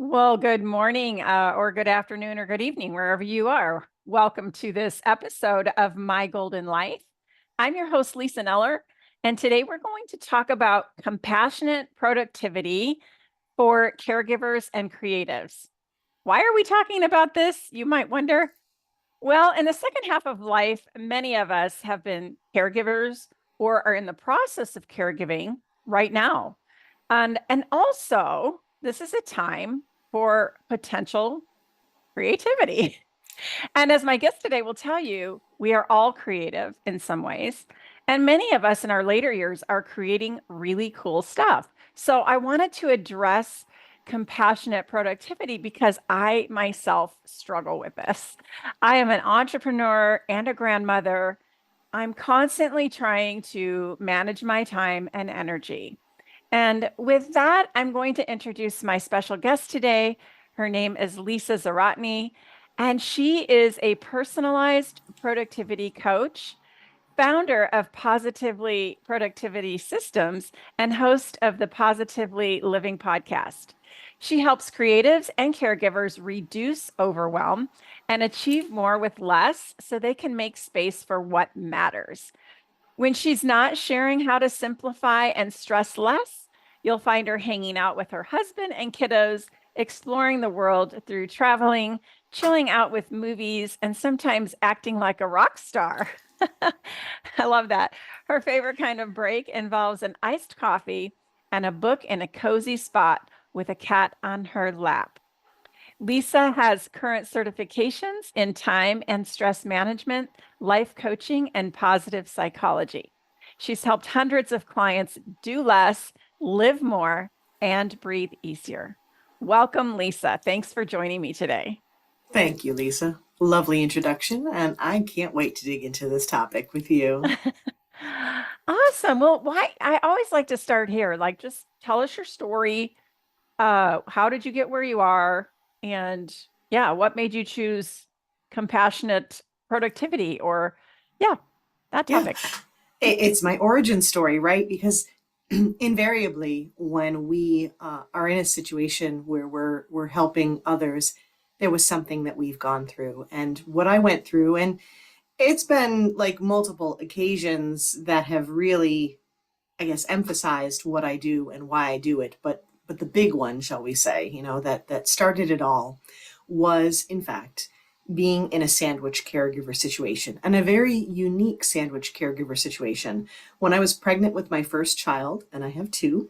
Well, good morning, or good afternoon, or good evening, wherever you are. Welcome to this episode of My Golden Life. I'm your host, Lisa Neller, and today we're going to talk about compassionate productivity for caregivers and creatives. Why are we talking about this? You might wonder. Well, in the second half of life, many of us have been caregivers or are in the process of caregiving right now. And also, this is a time for potential creativity. And as my guest today will tell you, we are all creative in some ways. And many of us in our later years are creating really cool stuff. So I wanted to address compassionate productivity because I myself struggle with this. I am an entrepreneur and a grandmother. I'm constantly trying to manage my time and energy. And with that, I'm going to introduce my special guest today. Her name is Lisa Zawrotny, and she is a personalized productivity coach, founder of Positively Productivity Systems, and host of the Positively Living podcast. She helps creatives and caregivers reduce overwhelm and achieve more with less so they can make space for what matters. When she's not sharing how to simplify and stress less, you'll find her hanging out with her husband and kiddos, exploring the world through traveling, chilling out with movies, and sometimes acting like a rock star. I love that. Her favorite kind of break involves an iced coffee and a book in a cozy spot with a cat on her lap. Lisa has current certifications in time and stress management, life coaching, and positive psychology. She's helped hundreds of clients do less, live more, and breathe easier. Welcome, Lisa. Thanks for joining me today. Thank you, Lisa. Lovely introduction, and I can't wait to dig into this topic with you. Awesome. Well, why I always like to start here. Like, just tell us your story. How did you get where you are? And yeah, what made you choose compassionate productivity or yeah, that Yeah, topic? it's my origin story, right? Because invariably, when we are in a situation where we're helping others, there was something that we've gone through, and what I went through, and it's been like multiple occasions that have really, I guess, emphasized what I do and why I do it. But the big one, shall we say, that started it all was, in fact, being in a sandwich caregiver situation, and a very unique sandwich caregiver situation. When I was pregnant with my first child, and I have two,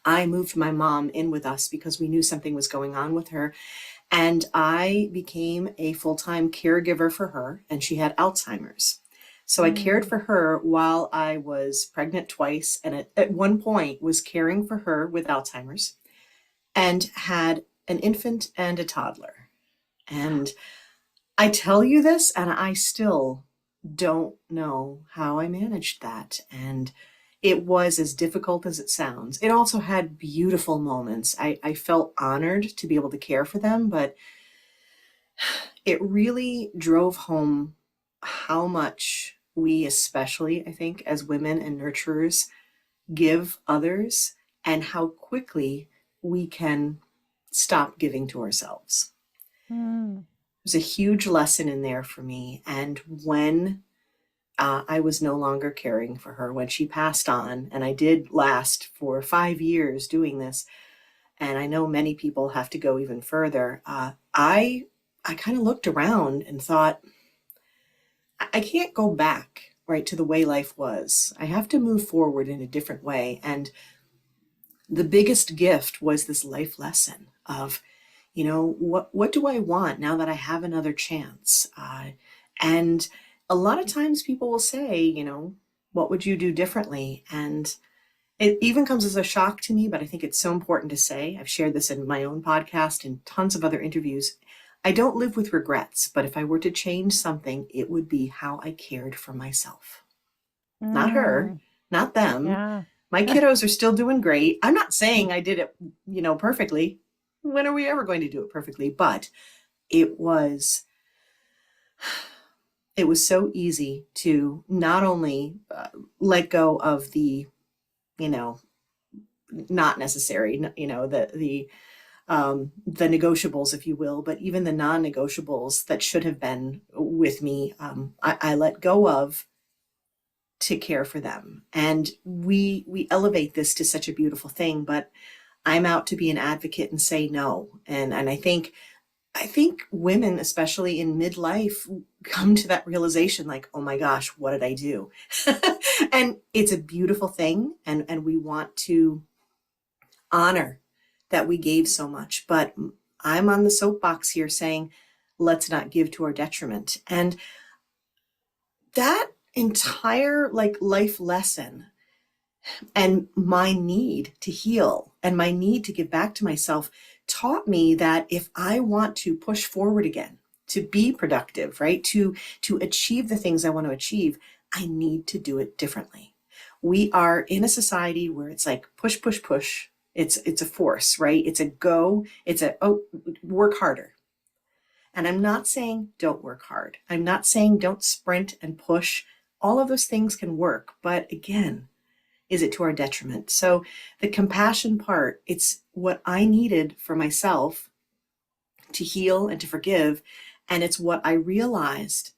I moved my mom in with us because we knew something was going on with her. And I became a full time caregiver for her, and she had Alzheimer's. So I cared Mm, for her while I was pregnant twice, and at one point was caring for her with Alzheimer's and had an infant and a toddler. And I tell you this, and I still don't know how I managed that. And it was as difficult as it sounds. It also had beautiful moments. I felt honored to be able to care for them, but it really drove home how much we, especially, I think, as women and nurturers, give others and how quickly we can stop giving to ourselves. mm, There's a huge lesson in there for me. And when I was no longer caring for her, when she passed on, and I did last for 5 years doing this, and I know many people have to go even further. I kind of looked around and thought, I can't go back right to the way life was. I have to move forward in a different way. And the biggest gift was this life lesson of, what do I want now that I have another chance? And a lot of times people will say, what would you do differently? And it even comes as a shock to me, but I think it's so important to say. I've shared this in my own podcast and tons of other interviews. I don't live with regrets, but if I were to change something, it would be how I cared for myself. Not her, mm, not them. yeah. My kiddos are still doing great. I'm not saying I did it, perfectly. When are we ever going to do it perfectly? But it was it was so easy to not only let go of the, you know, not necessary, the the negotiables, if you will, but even the non-negotiables that should have been with me, I let go of to care for them. And we elevate this to such a beautiful thing, but I'm out to be an advocate and say no. And I think women, especially in midlife, come to that realization like, oh my gosh, what did I do? And it's a beautiful thing. And we want to honor that we gave so much. But I'm on the soapbox here saying, let's not give to our detriment. And that entire like life lesson and my need to heal and my need to give back to myself taught me that if I want to push forward again, to be productive, right? To achieve the things I want to achieve, I need to do it differently. We are in a society where it's like push, push, push. It's a force, right? It's a go, it's a oh, work harder. And I'm not saying don't work hard. I'm not saying don't sprint and push. All of those things can work, but again, is it to our detriment? So the compassion part, it's what I needed for myself to heal and to forgive. And it's what I realized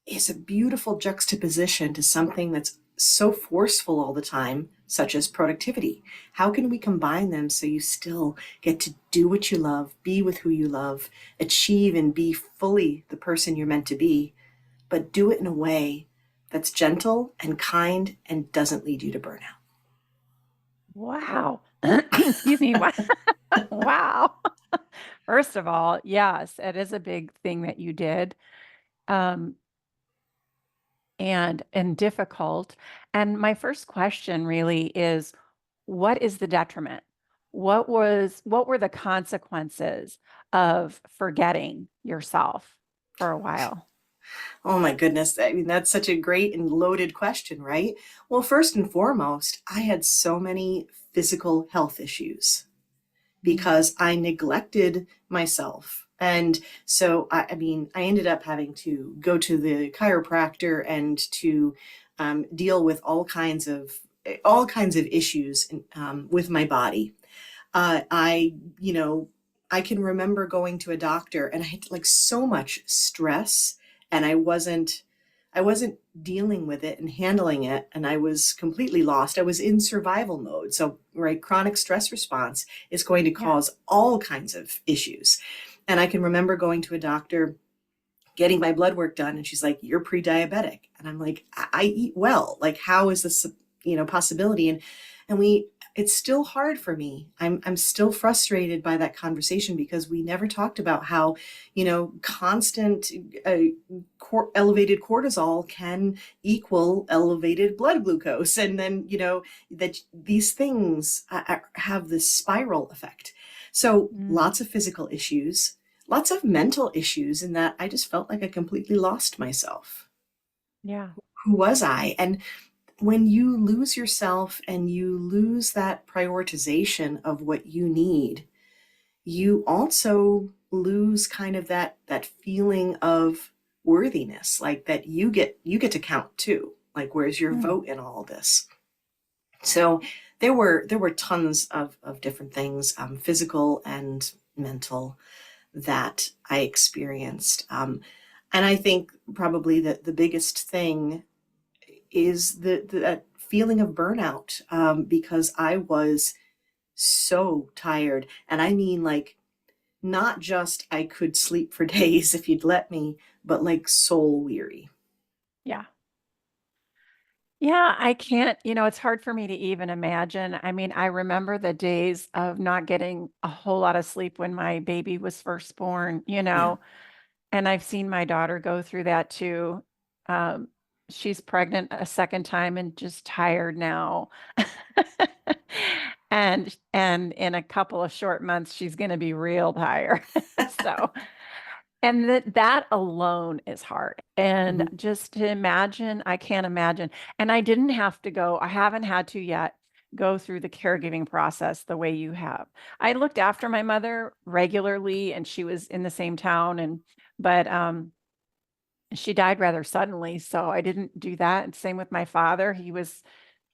is a beautiful juxtaposition to something that's so forceful all the time, such as productivity. How can we combine them so you still get to do what you love, be with who you love, achieve and be fully the person you're meant to be, but do it in a way that's gentle and kind and doesn't lead you to burnout? Wow. Excuse me. Wow. First of all, yes, it is a big thing that you did. Um, and difficult. And my first question really is, what is the detriment? What were the consequences of forgetting yourself for a while? Oh my goodness. I mean, that's such a great and loaded question, right? Well, first and foremost, I had so many physical health issues Mm. because I neglected myself. And so, I mean, I ended up having to go to the chiropractor and to deal with all kinds of issues with my body. I, you know, I can remember going to a doctor and I had like so much stress and I wasn't dealing with it and handling it and I was completely lost. I was in survival mode. So, right, chronic stress response is going to Yeah. cause all kinds of issues. And I can remember going to a doctor, getting my blood work done and she's like, you're pre-diabetic. And I'm like, I eat well. Like, how is this, possibility? And it's still hard for me. I'm still frustrated by that conversation because we never talked about how, constant elevated cortisol can equal elevated blood glucose. And then, that these things have this spiral effect. So Mm. lots of physical issues, lots of mental issues in that I just felt like I completely lost myself. Yeah. Who was I? And when you lose yourself and you lose that prioritization of what you need, you also lose kind of that feeling of worthiness, like that you get to count too. Like, where's your Mm. vote in all this? So there were tons of different things, physical and mental, that I experienced. And I think probably the biggest thing is that feeling of burnout, because I was so tired. And I mean, like, not just I could sleep for days if you'd let me, but like soul weary. Yeah. Yeah, I can't, it's hard for me to even imagine. I mean, I remember the days of not getting a whole lot of sleep when my baby was first born, Yeah. and I've seen my daughter go through that too. Um, she's pregnant a second time and just tired now. And in a couple of short months, she's going to be real tired. So, and that alone is hard. And Mhm. just to imagine, I can't imagine. And I didn't have to go, I haven't had to yet go through the caregiving process the way you have. I looked after my mother regularly and she was in the same town, but she died rather suddenly, so I didn't do that. And same with my father. He was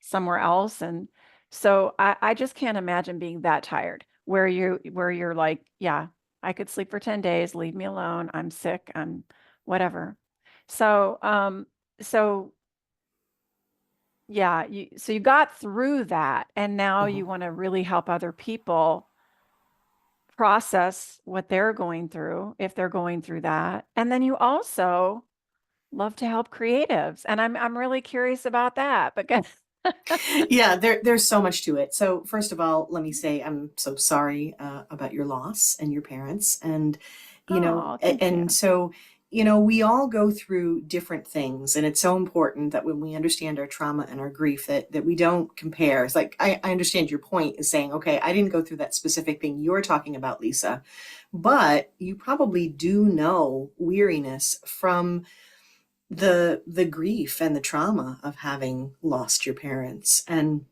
somewhere else. And so I just can't imagine being that tired. where you're like, yeah, I could sleep for 10 days, leave me alone. I'm sick, I'm whatever. So, so yeah, you got through that and now Mhm. you want to really help other people process what they're going through if they're going through that. And then you also love to help creatives. And I'm really curious about that because Yeah, there's so much to it. So first of all, let me say I'm so sorry about your loss and your parents, and oh, thank you. and so we all go through different things, and it's so important that when we understand our trauma and our grief, that we don't compare. It's like I understand your point is saying, okay, I didn't go through that specific thing you're talking about, Lisa, but you probably do know weariness from the grief and the trauma of having lost your parents. And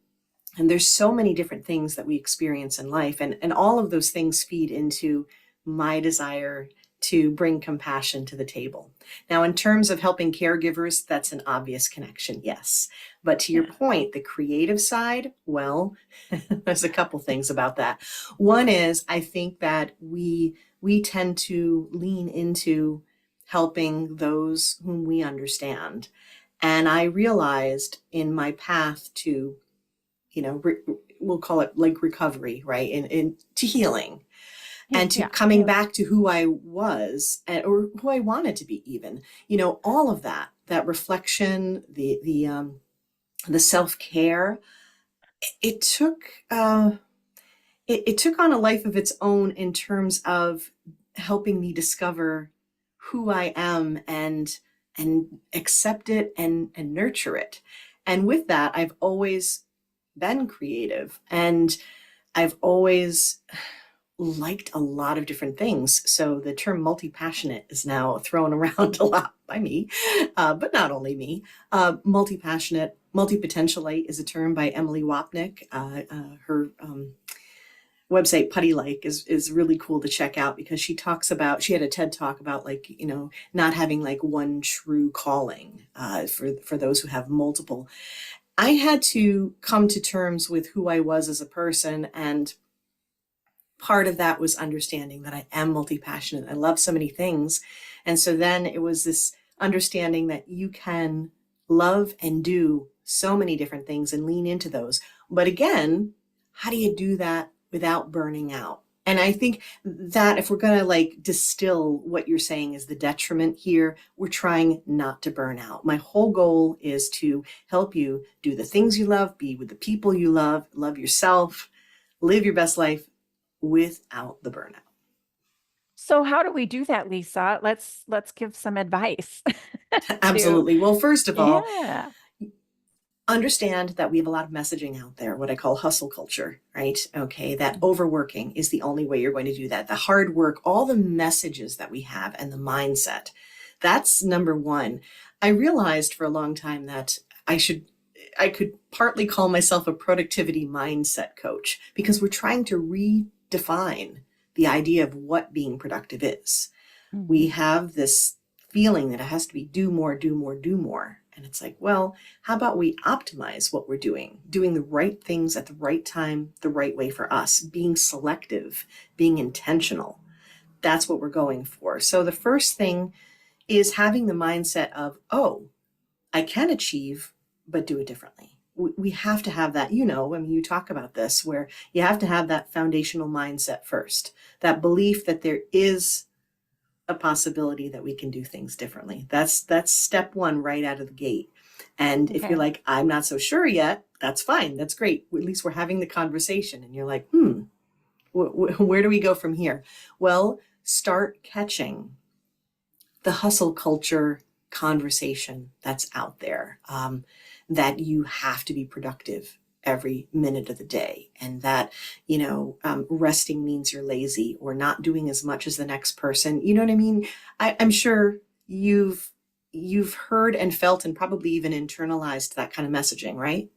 there's so many different things that we experience in life, and all of those things feed into my desire to bring compassion to the table. Now, in terms of helping caregivers, that's an obvious connection, yes. But to your Yeah. point, the creative side, well, there's a couple things about that. One is I think that we tend to lean into helping those whom we understand. And I realized in my path to, we'll call it like recovery, right? In to healing Yeah, and to yeah, coming healing. back to who I was, or who I wanted to be even, all of that reflection, the self-care, it took, it took on a life of its own in terms of helping me discover who I am and accept it and nurture it. And with that, I've always been creative, and I've always liked a lot of different things. So the term multi-passionate is now thrown around a lot by me, but not only me. Multi-passionate, multi-potentialite is a term by Emily Wapnick. Her website Putty Like is really cool to check out, because she had a TED talk about, like, not having like one true calling, for those who have multiple. I had to come to terms with who I was as a person, and part of that was understanding that I am multi-passionate. I love so many things. And so then it was this understanding that you can love and do so many different things and lean into those. But again, how do you do that without burning out? And I think that if we're going to like distill what you're saying is the detriment here, we're trying not to burn out. My whole goal is to help you do the things you love, be with the people you love yourself, live your best life without the burnout. So how do we do that, Lisa? Let's give some advice to, Absolutely. Well, first of all, yeah. understand that we have a lot of messaging out there, what I call hustle culture, right? Okay, that overworking is the only way you're going to do that. The hard work, all the messages that we have, and the mindset. That's number one. I realized for a long time that I could partly call myself a productivity mindset coach, because we're trying to redefine the idea of what being productive is. We Mhm. have this feeling that it has to be do more, do more, do more. And it's like, well, how about we optimize what we're doing the right things at the right time, the right way for us, being selective, being intentional. That's what we're going for. So the first thing is having the mindset of, oh, I can achieve, but do it differently. We have to have that, I mean, you talk about this, where you have to have that foundational mindset first, that belief that there is a possibility that we can do things differently. That's step one right out of the gate. And if you're Okay. like, I'm not so sure yet, that's fine. That's great. At least we're having the conversation, and you're like, where do we go from here? Well, start catching the hustle culture conversation that's out there, that you have to be productive every minute of the day, and that resting means you're lazy or not doing as much as the next person. You know what I mean? I'm sure you've heard and felt and probably even internalized that kind of messaging, right?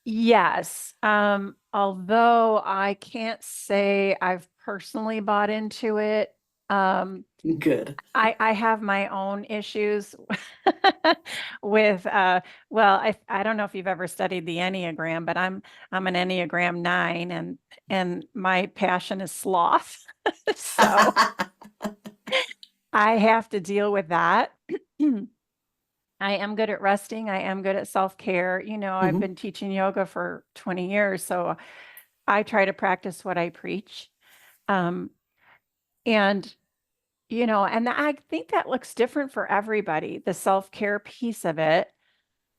Yes. Although I can't say I've personally bought into it. Um, Good. I have my own issues with well, I don't know if you've ever studied the Enneagram, but I'm an Enneagram 9 and my passion is sloth. So I have to deal with that. I am good at resting. I am good at self-care. I've Mhm. been teaching yoga for 20 years, so I try to practice what I preach. Um, and and I think that looks different for everybody, the self-care piece of it.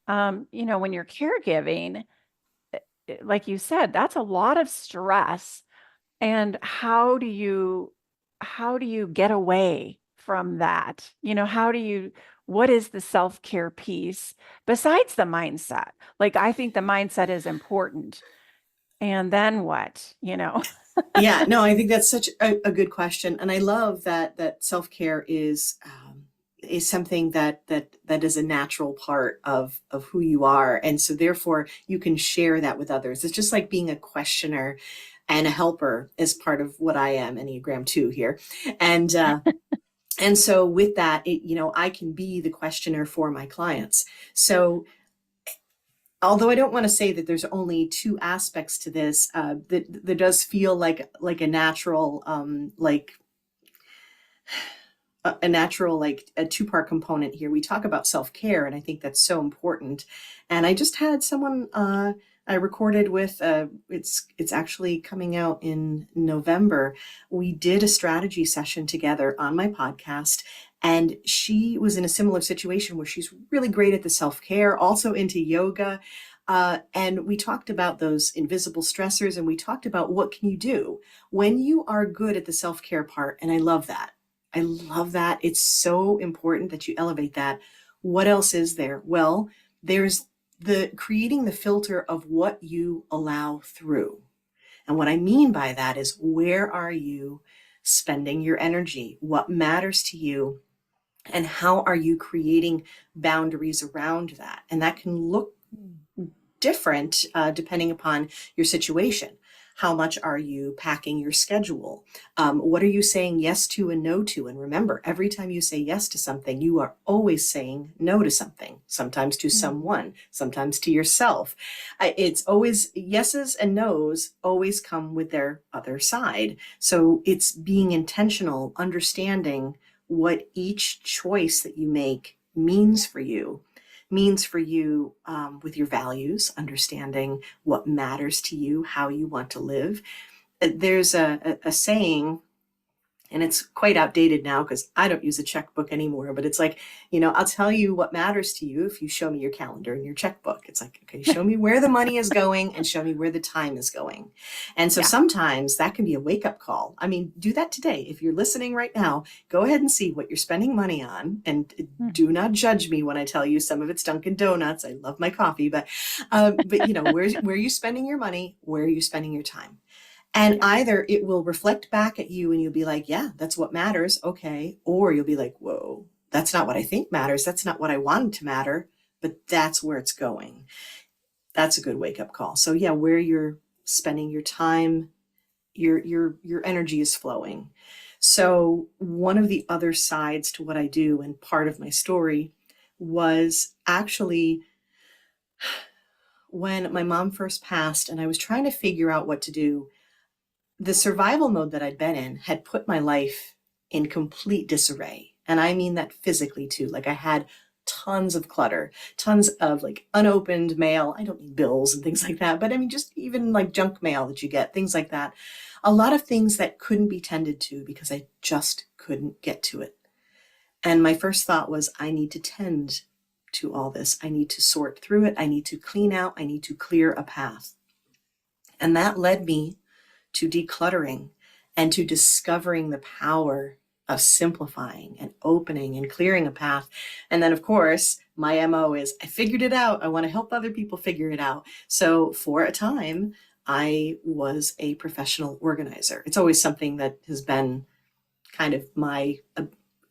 When you're caregiving, like you said, that's a lot of stress. And how do you get away from that? What is the self-care piece besides the mindset? Like, I think the mindset is important. And then what, Yeah, no, I think that's such a good question, and I love that self-care is something that is a natural part of who you are, and so therefore you can share that with others. It's just like being a questioner and a helper is part of what I am, Enneagram 2 here, and and so with that, I can be the questioner for my clients. So although I don't want to say that there's only two aspects to this, that there does feel like a natural, a natural, like a two-part component here. We talk about self-care, and I think that's so important. And I just had someone I recorded with, it's actually coming out in November. We did a strategy session together on my podcast, and she was in a similar situation where she's really great at the self-care, also into yoga. And we talked about those invisible stressors, and we talked about what can you do when you are good at the self-care part. And I love that. I love that. It's so important that you elevate that. What else is there? Well, there's the creating the filter of what you allow through. And what I mean by that is, where are you spending your energy? What matters to you? And how are you creating boundaries around that? And that can look different depending upon your situation. How much are you packing your schedule? What are you saying yes to and no to? And remember, every time you say yes to something, you are always saying no to something, sometimes to Mhm. someone, sometimes to yourself. It's always yeses and nos always come with their other side. So it's being intentional, understanding what each choice that you make means for you with your values, understanding what matters to you, how you want to live. There's a saying, and it's quite outdated now because I don't use a checkbook anymore, but it's like, I'll tell you what matters to you if you show me your calendar and your checkbook. It's like, okay, show me where the money is going and show me where the time is going. And so Yeah. sometimes that can be a wake up call. I mean, do that today. If you're listening right now, go ahead and see what you're spending money on, and Mhm. do not judge me when I tell you some of it's Dunkin' Donuts. I love my coffee, but where are you spending your money? Where are you spending your time? And Yeah. either it will reflect back at you and you'll be like, yeah, that's what matters. Okay. Or you'll be like, whoa, that's not what I think matters. That's not what I wanted to matter, but that's where it's going. That's a good wake up call. So yeah, where you're spending your time, your energy is flowing. So one of the other sides to what I do, and part of my story, was actually when my mom first passed and I was trying to figure out what to do. The survival mode that I'd been in had put my life in complete disarray. And I mean that physically too. Like, I had tons of clutter, tons of like unopened mail. I don't need bills and things like that, but I mean, just even like junk mail that you get, things like that. A lot of things that couldn't be tended to because I just couldn't get to it. And my first thought was, I need to tend to all this. I need to sort through it. I need to clean out. I need to clear a path. And that led me to decluttering and to discovering the power of simplifying and opening and clearing a path. And then, of course, my MO is, I figured it out. I want to help other people figure it out. So for a time, I was a professional organizer. It's always something that has been kind of my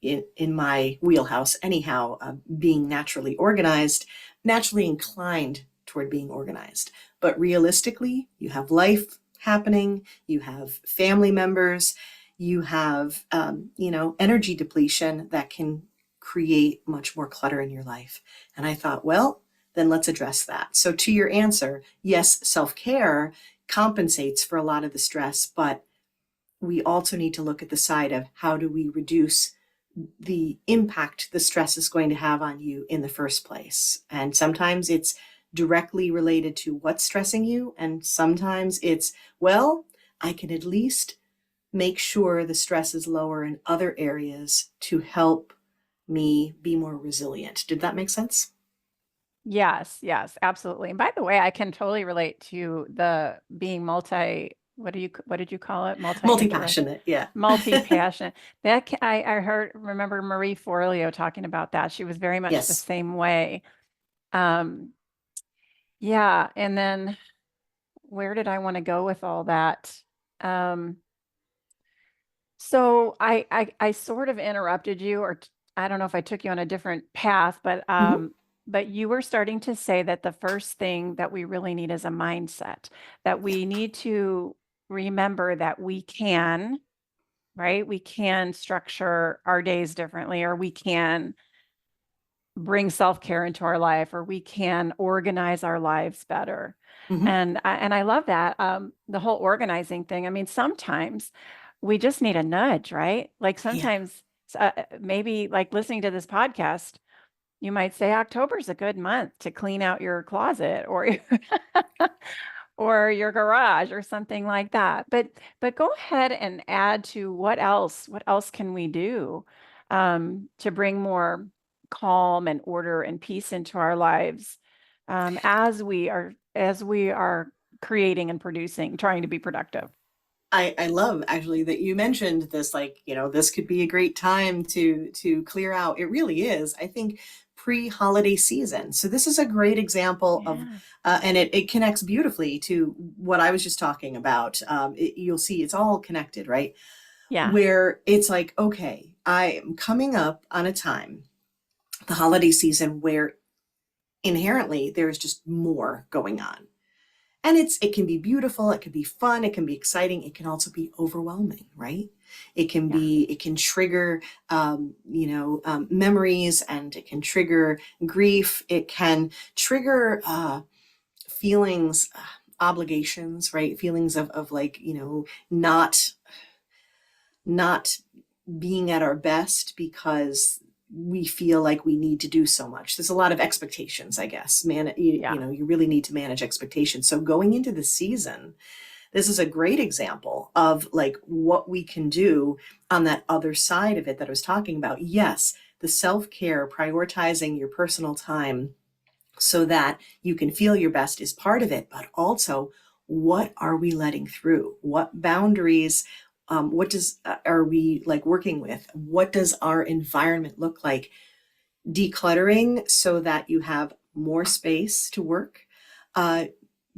in my wheelhouse anyhow, being naturally organized, naturally inclined toward being organized. But realistically, you have life happening, you have family members, you have, energy depletion that can create much more clutter in your life. And I thought, well, then let's address that. So to your answer, yes, self-care compensates for a lot of the stress, but we also need to look at the side of how do we reduce the impact the stress is going to have on you in the first place. And sometimes it's directly related to what's stressing you. And sometimes it's, well, I can at least make sure the stress is lower in other areas to help me be more resilient. Did that make sense? Yes, yes, absolutely. And by the way, I can totally relate to the being what did you call it? Multi-interest, Multi-passionate, yeah. multi-passionate. I remember Marie Forleo talking about that. She was very much the Yes. same way. Um, yeah, and then where did I want to go with all that? Um, so I sort of interrupted you, or I don't know if I took you on a different path, Mhm. but you were starting to say that the first thing that we really need is a mindset, that Yeah. we need to remember that we can, right? We can structure our days differently, or we can bring self-care into our life, or we can organize our lives better. Mhm. And I love that, the whole organizing thing. I mean, sometimes we just need a nudge, right? Like Yeah. sometimes, maybe like listening to this podcast, you might say October's a good month to clean out your closet or or your garage or something like that. But go ahead and add to what else can we do to bring more calm and order and peace into our lives as we are creating and producing, trying to be productive. I love actually that you mentioned this, like, this could be a great time to clear out. It really is. I think pre-holiday season. So this is a great example of, Yeah. and it connects beautifully to what I was just talking about. You'll see it's all connected, right? Yeah. Where it's like, okay, I am coming up on a time, the holiday season, where inherently there's just more going on. And it can be beautiful, it can be fun, it can be exciting, it can also be overwhelming, right? Yeah. It can trigger memories, and it can trigger grief, it can trigger feelings, obligations, right? Feelings of like, not being at our best because we feel like we need to do so much. There's a lot of expectations, I guess. Man, Yeah. you really need to manage expectations. So going into the season, this is a great example of like what we can do on that other side of it that I was talking about. Yes, the self-care, prioritizing your personal time so that you can feel your best is part of it, but also what are we letting through? What boundaries, what does are we like working with? What does our environment look like? Decluttering so that you have more space to work, uh,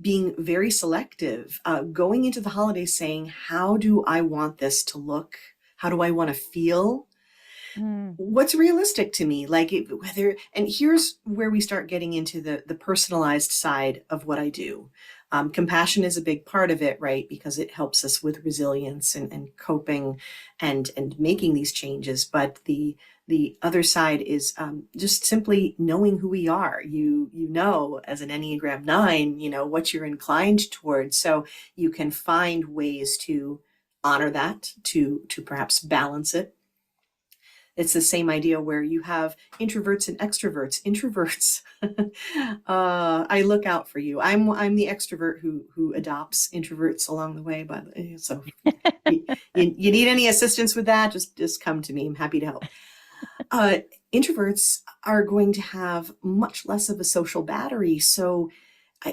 being very selective, going into the holidays saying, how do I want this to look? How do I want to feel? Mm, What's realistic to me, like whether, and here's where we start getting into the personalized side of what I do. Compassion is a big part of it, right? Because it helps us with resilience and coping and making these changes. But the other side is just simply knowing who we are. You know, as an Enneagram 9, you know what you're inclined towards, so you can find ways to honor that, to perhaps balance it. It's the same idea where you have introverts and extroverts. Introverts, I look out for you. I'm the extrovert who adopts introverts along the way. But so you need any assistance with that, just come to me. I'm happy to help. Uh, Introverts are going to have much less of a social battery, so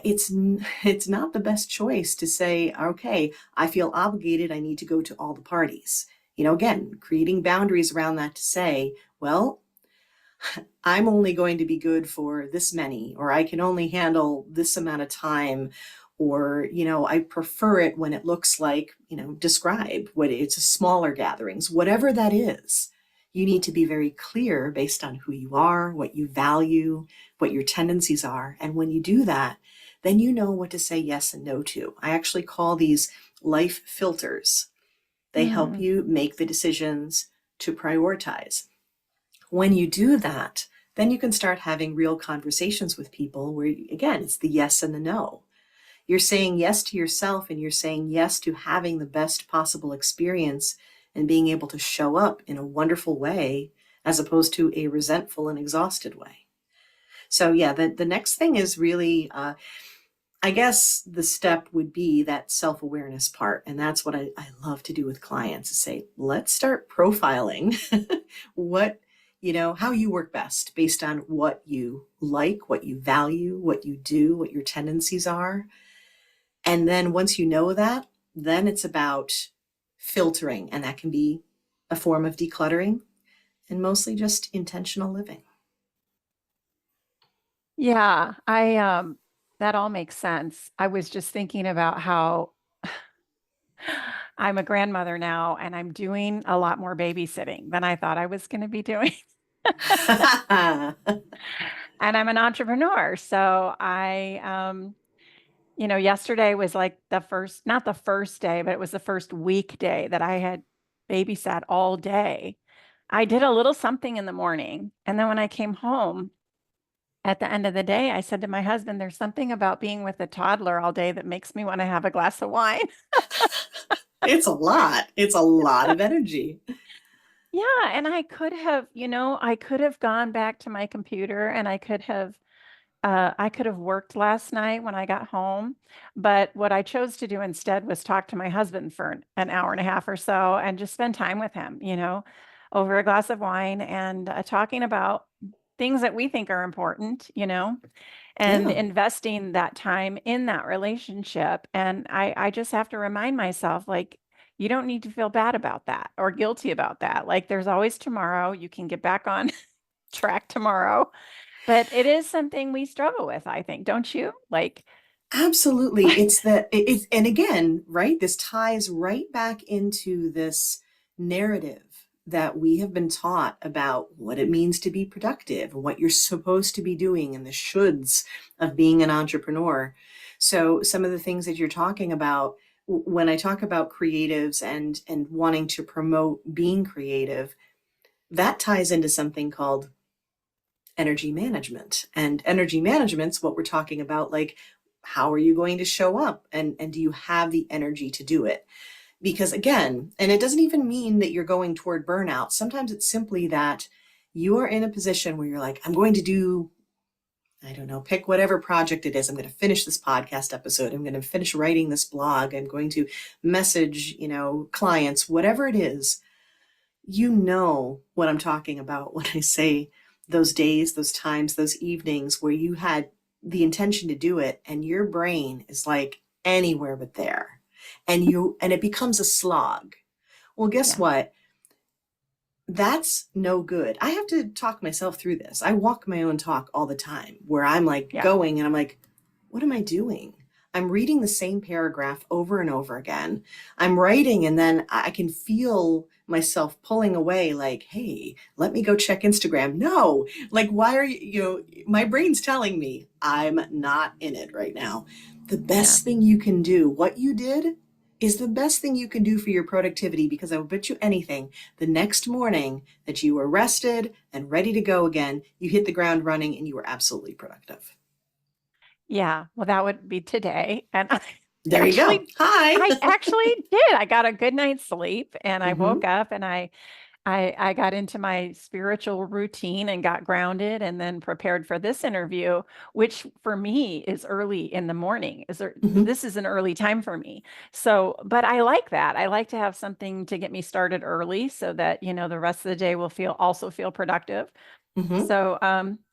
it's not the best choice to say, okay, I feel obligated, I need to go to all the parties. Again, creating boundaries around that to say, well, I'm only going to be good for this many, or I can only handle this amount of time, or, I prefer it when it looks like, describe what it's a smaller gatherings, whatever that is. You need to be very clear based on who you are, what you value, what your tendencies are. And when you do that, then you know what to say yes and no to. I actually call these life filters. They help Mm. you make the decisions to prioritize. When you do that, then you can start having real conversations with people where, again, it's the yes and the no. You're saying yes to yourself and you're saying yes to having the best possible experience and being able to show up in a wonderful way as opposed to a resentful and exhausted way. So, yeah, the next thing is really, I guess the step would be that self awareness part. And that's what I love to do with clients is say, let's start profiling what, how you work best based on what you like, what you value, what you do, what your tendencies are. And then once you know that, then it's about filtering. And that can be a form of decluttering and mostly just intentional living. Yeah, that all makes sense. I was just thinking about how I'm a grandmother now and I'm doing a lot more babysitting than I thought I was going to be doing. And I'm an entrepreneur. So yesterday was like the first, not the first day, but it was the first weekday that I had babysat all day. I did a little something in the morning. And then when I came home at the end of the day, I said to my husband, there's something about being with a toddler all day that makes me want to have a glass of wine. It's a lot. It's a lot of energy. Yeah, and I could have gone back to my computer and I could have worked last night when I got home, but what I chose to do instead was talk to my husband for an hour and a half or so and just spend time with him, over a glass of wine and talking about things that we think are important, and Yeah, investing that time in that relationship. And I just have to remind myself, like, you don't need to feel bad about that or guilty about that. Like, there's always tomorrow. You can get back on track tomorrow. But it is something we struggle with, I think, don't you? Like, absolutely. It's and again, right? This ties right back into this narrative that we have been taught about what it means to be productive, what you're supposed to be doing, and the shoulds of being an entrepreneur. So some of the things that you're talking about, when I talk about creatives and wanting to promote being creative, that ties into something called energy management. And energy management's what we're talking about, like how are you going to show up and do you have the energy to do it? Because again, and it doesn't even mean that you're going toward burnout. Sometimes it's simply that you are in a position where you're like, I'm going to do, I don't know, pick whatever project it is. I'm going to finish this podcast episode. I'm going to finish writing this blog. I'm going to message, clients, whatever it is. You know what I'm talking about when I say those days, those times, those evenings where you had the intention to do it and your brain is like anywhere but there. And it becomes a slog. Well, guess yeah, what? That's no good. I have to talk myself through this. I walk my own talk all the time where I'm like yeah, going and I'm like, what am I doing? I'm reading the same paragraph over and over again. I'm writing and then I can feel myself pulling away like, hey, let me go check Instagram. No, like, why are my brain's telling me I'm not in it right now. The yeah. best thing you can do, what you did, is the best thing you can do for your productivity because I will bet you anything the next morning that you were rested and ready to go again, you hit the ground running and you were absolutely productive. Yeah. Well, that would be today. And There you go. actually, Hi. I actually did. I got a good night's sleep and I woke Mm-hmm. up and I got into my spiritual routine and got grounded and then prepared for this interview, which for me is early in the morning. Mm-hmm. This is an early time for me. So, but I like that. I like to have something to get me started early so that, the rest of the day will also feel productive. Mm-hmm. So,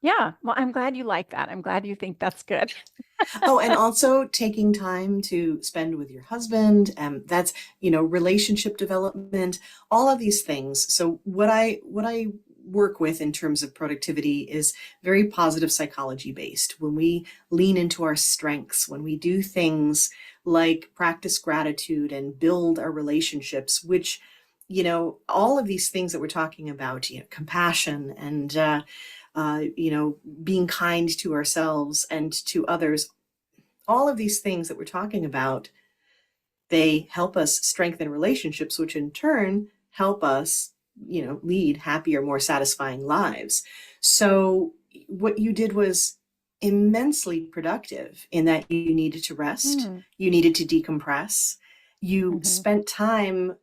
yeah, well, I'm glad you like that. I'm glad you think that's good. Oh, and also taking time to spend with your husband. That's, relationship development, all of these things. So what I work with in terms of productivity is very positive psychology based. When we lean into our strengths, when we do things like practice gratitude and build our relationships, which, all of these things that we're talking about, compassion and, being kind to ourselves and to others, all of these things that we're talking about, They help us strengthen relationships, which in turn help us, lead happier, more satisfying lives. So what you did was immensely productive in that you needed to rest, Mm, you needed to decompress, you mhm, spent time.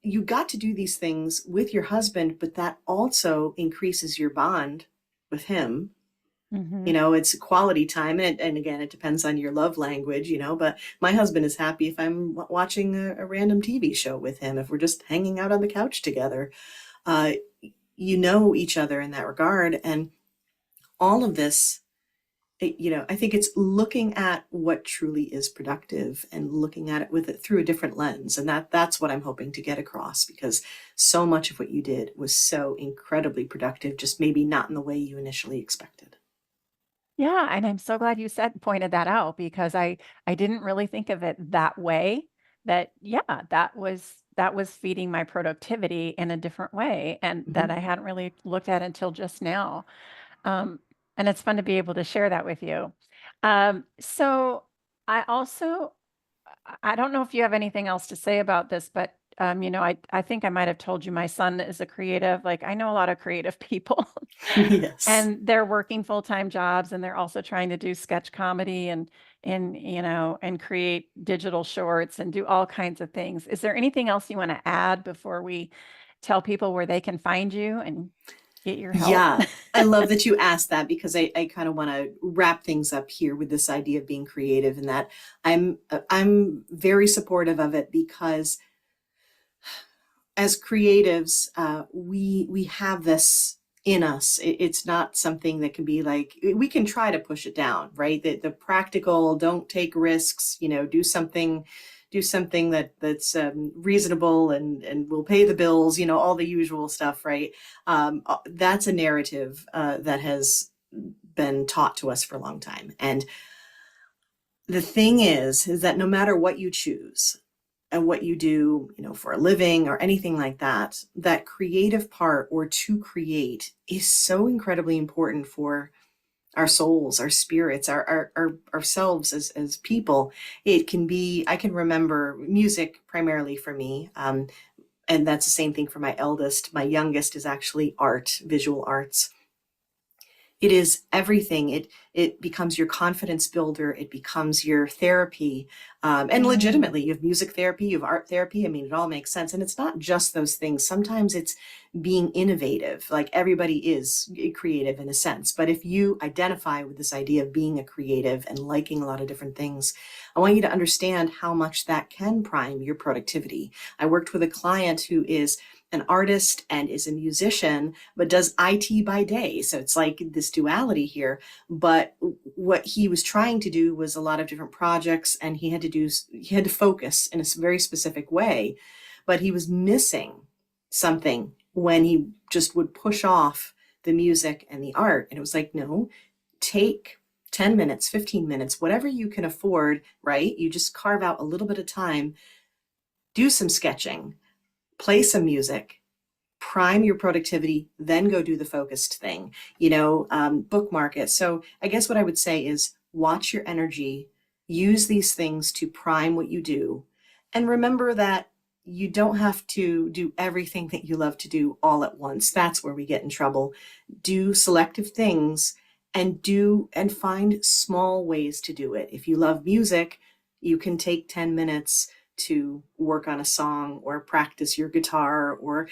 You got to do these things with your husband, but that also increases your bond with him. mhm. It's quality time, and again, it depends on your love language, but my husband is happy if I'm watching a random TV show with him, if we're just hanging out on the couch together. uh, each other in that regard, and all of this, I think it's looking at what truly is productive and looking at it with it through a different lens, and that's what I'm hoping to get across, because so much of what you did was so incredibly productive, just maybe not in the way you initially expected. Yeah, and I'm so glad you pointed that out because I didn't really think of it that way. That yeah, that was feeding my productivity in a different way, and that I Mhm. hadn't really looked at until just now. Um, and it's fun to be able to share that with you. So I also I don't know if you have anything else to say about this, but I think I might have told you my son is a creative. Like I know a lot of creative people Yes. and they're working full-time jobs and they're also trying to do sketch comedy and create digital shorts and do all kinds of things. Is there anything else you want to add before we tell people where they can find you and get your help? Yeah, I love that you asked that, because I kind of want to wrap things up here with this idea of being creative, and that I'm very supportive of it, because as creatives, we have this in us. It's not something that can be like, we can try to push it down, right? The practical, don't take risks, do something that's reasonable and will pay the bills, all the usual stuff, right? That's a narrative that has been taught to us for a long time. And the thing is that no matter what you choose and what you do, for a living or anything like that, that creative part, or to create, is so incredibly important for our souls, our spirits, our ourselves as people. It can be, I can remember music primarily for me. And that's the same thing for my eldest. My youngest is actually art, visual arts. It is everything. It becomes your confidence builder. It becomes your therapy. And Mm, legitimately, you have music therapy, you have art therapy. I mean, it all makes sense. And it's not just those things. Sometimes it's being innovative. Like, everybody is creative in a sense. But if you identify with this idea of being a creative and liking a lot of different things, I want you to understand how much that can prime your productivity. I worked with a client who is an artist and is a musician, but does IT by day. So it's like this duality here. But what he was trying to do was a lot of different projects, and he had to focus in a very specific way. But he was missing something when he just would push off the music and the art. And it was like, no, take 10 minutes, 15 minutes, whatever you can afford, right? You just carve out a little bit of time, do some sketching, play some music, prime your productivity, then go do the focused thing, bookmark it. So I guess what I would say is, watch your energy, use these things to prime what you do. And remember that you don't have to do everything that you love to do all at once. That's where we get in trouble. Do selective things, and find small ways to do it. If you love music, you can take 10 minutes to work on a song, or practice your guitar, or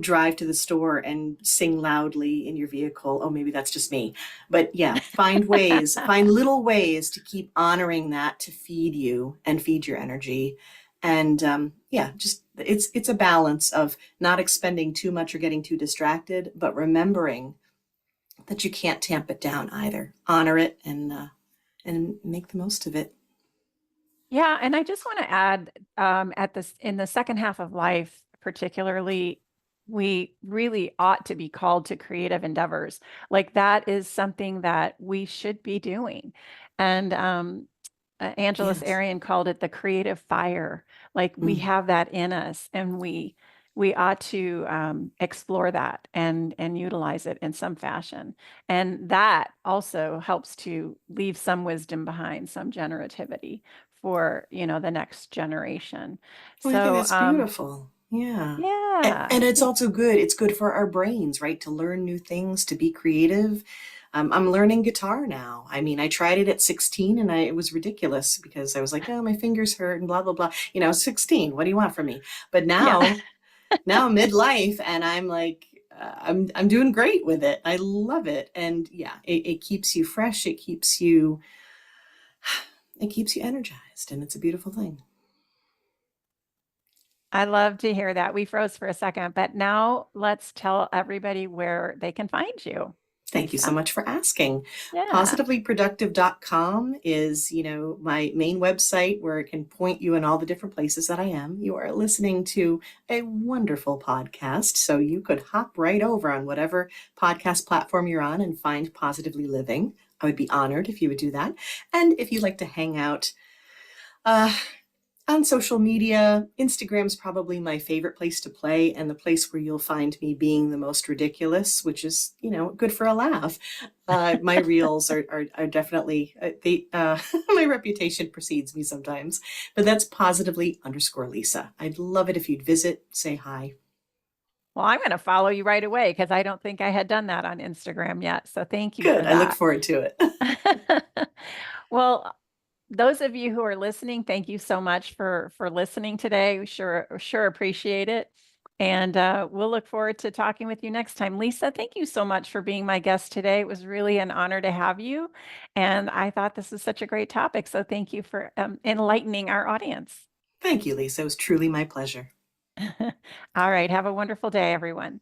drive to the store and sing loudly in your vehicle. Oh, maybe that's just me. But yeah, find little ways to keep honoring that, to feed you and feed your energy. And yeah, just it's a balance of not expending too much or getting too distracted, but remembering that you can't tamp it down either. Honor it, and make the most of it. yeah, and I just want to add, at this in the second half of life, particularly, we really ought to be called to creative endeavors. Like that is something that we should be doing. And Angelus Yes. Arian called it the creative fire. Like we Mm. have that in us, and we ought to explore that and utilize it in some fashion. And that also helps to leave some wisdom behind, some generativity for, the next generation. Well, I think So, that's beautiful. Yeah. yeah, And it's also good. It's good for our brains, right? To learn new things, to be creative. I'm learning guitar now. I mean, I tried it at 16 and it was ridiculous because I was like, oh, my fingers hurt and blah, blah, blah. 16. What do you want from me? But yeah. now midlife, and I'm like, I'm doing great with it. I love it. And yeah, it keeps you fresh. It keeps you energized, and it's a beautiful thing. I love to hear that. We froze for a second, but now let's tell everybody where they can find you, Thank you so Lisa. much for asking. Yeah. Positivelyproductive.com is, my main website where it can point you in all the different places that I am. You are listening to a wonderful podcast, so you could hop right over on whatever podcast platform you're on and find Positively Living. I would be honored if you would do that. And if you'd like to hang out, uh, on social media, Instagram's probably my favorite place to play and the place where you'll find me being the most ridiculous, which is, good for a laugh. My reels are definitely, my reputation precedes me sometimes, but that's positively_Lisa. I'd love it if you'd visit, say hi. Well, I'm going to follow you right away because I don't think I had done that on Instagram yet. So thank you for Good. I look that. forward to it. Well, those of you who are listening, thank you so much for listening today. We sure appreciate it. And we'll look forward to talking with you next time. Lisa, thank you so much for being my guest today. It was really an honor to have you. And I thought this was such a great topic. So thank you for enlightening our audience. Thank you, Lisa. It was truly my pleasure. All right. Have a wonderful day, everyone.